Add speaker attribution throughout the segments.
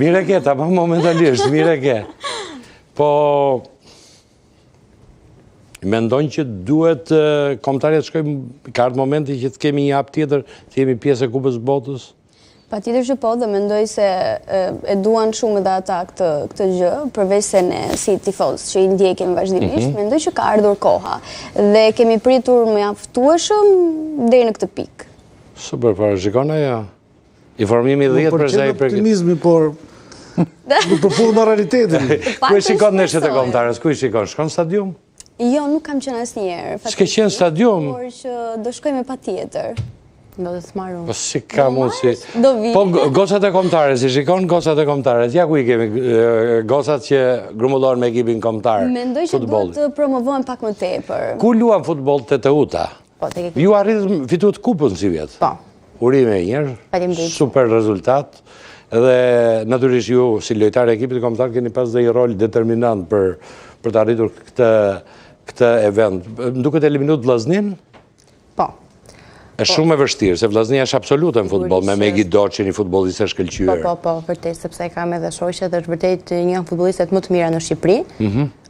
Speaker 1: Mire ke, ta pa momentalisht, mire ke. Po, mendojnë që duhet kombëtarët shkojmë, ka ardhur momenti që të kemi një hap tjetër, të jemi pjesë e Kupës së Botës?
Speaker 2: Patjetër që po, dhe mendoj se e duan shumë edhe ata këtë gjë, përveç se ne si tifozë që i ndjekim vazhdimisht, mendoj që ka ardhur koha dhe kemi pritur mjaftueshëm deri në këtë pikë.
Speaker 1: Super, para shikon ajo. Informimi 10% për
Speaker 3: optimizmi, por nuk përpullë me realitetin.
Speaker 1: Ku e shikon neshjet e kombëtarës? Ku i shikon? Shkon stadium?
Speaker 2: Jo, nuk kam qenë asnjëherë.
Speaker 1: S'ke qenë stadium?
Speaker 2: Por që do shkojmë patjetër.
Speaker 4: Do të smarum.
Speaker 1: Po si ka mundësi?
Speaker 2: Do vi.
Speaker 1: Po gocat e kombëtarës, i shikon gocat e kombëtarës. Ja ku i kemi gocat që grumbullohen me ekipin kombëtar.
Speaker 2: Mendoj që duhet të promovohen pak më tepër.
Speaker 1: Ku luan futboll TTU-ta? Ju arritëm fituat kupën si vjet.
Speaker 4: Po.
Speaker 1: Urime e njerë, super rezultat, dhe natyrisht ju si lojtar e ekipit kombëtar keni pas dhe i rol determinant për të arritur këtë event. Duket eliminut Vllaznin?
Speaker 4: Po.
Speaker 1: E shumë e vështirë, se Vllaznia është absolute në futboll, me Megi Doçi, një futbollist e shkëlqyer.
Speaker 4: Po, vërtet, sepse kam edhe shoqe dhe është vërtet një nga futbollistet më të mira në Shqipëri.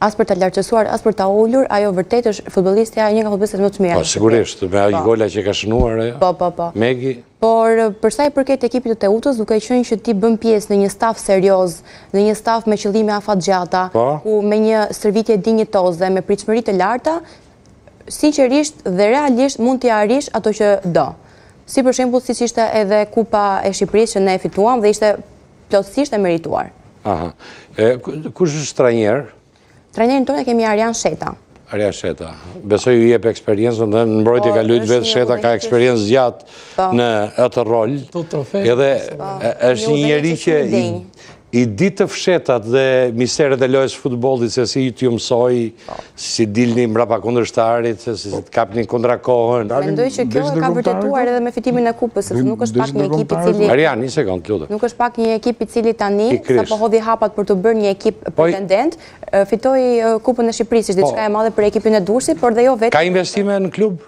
Speaker 4: As për të lartësuar, as për ta ulur, ajo vërtet është futbollistja një nga futbollistet më të mira.
Speaker 1: Po, sigurisht, me ai gola që ka shënuar ajo.
Speaker 4: Po.
Speaker 1: Megi.
Speaker 4: Por për sa i përket ekipit të TTU-s, duke qenë që ti bën pjesë në një staf serioz, në një staf me qëllime afatgjata, ku me një stërvitje dinjitoze, me pritshmëri të larta, sinqerisht dhe realisht mund t'i arrish ato që do. Si për shembull siç ishte edhe Kupa e Shqipërisë që ne e fituam dhe ishte plotësisht e merituar.
Speaker 1: Aha. Kush është trajner?
Speaker 4: Trajnerin tonë e kemi Arjan Sheta.
Speaker 1: Arjan Sheta. Besoj ju jep eksperiencën dhe në mbrojtje ka luajtur vetë Sheta, ka eksperiencë gjatë në atë rol. Edhe është një njerëz që i di të fshetat dhe misteret e lojës futbollit, se si t'ju mësoj, si dilni mbrapa kundërshtarit, se si të kapni kundra kohën.
Speaker 4: Mendoj që kjo e ka vërtetuar edhe me fitimin e kupës, sepse nuk është pak një ekip i cili...
Speaker 1: Arjan, një sekond, lutem.
Speaker 4: Nuk është pak një ekip i cili tani, sa po hodhi hapat për të bërë një ekip pretendent, fitoi kupën e Shqipërisë, është diçka e madhe për ekipin e Durrësit, por dhe jo vetëm.
Speaker 1: Ka investime në klub?